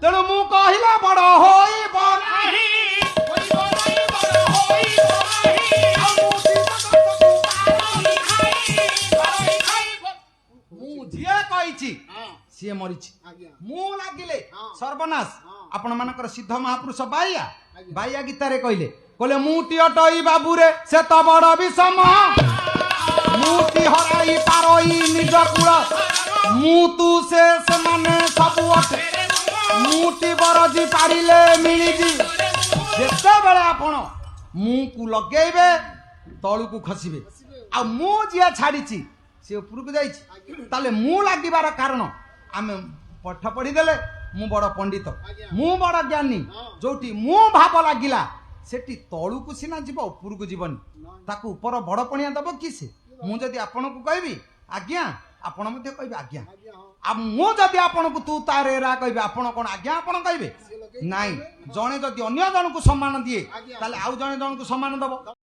तेणु मु कहला बड़ होइब नाही सी मरी मु लगिले सर्वनाश आपण मानकर सिद्ध महापुरुष बाइया बाइया गीतारे कहले कहले मुटी अटई बाबूरे से तो बड़ विषम मुटी हराई पारई निज कुल मुतु से माने सब अटे मुटी बरजी पारिले मिलिजी जेते बेले आपण मु को लगेबे तळु को खसिबे आ मु जिया छाड़ीची से ऊपर को जाइछि ताले मु लागिबार कारण आमे पाठ पढ़ी देले मु बड़ पंडित मु बड़ ज्ञानी जोटी मु भाव लागिला सेठी तळु को सिना जीव ऊपर को जीवनी ताकू ऊपर बड़ पणिया दब कि से मु जदी आपन को कहबी आज्ञा आपण मध्ये कहबे आज्ञा आ मु जदी आपन को तू तारे रा कहबे आपण कोन आज्ञा आपण कहबे नाही जणे जदी अन्य जन को सम्मान दिए ताले आउ जणे जन को सम्मान दब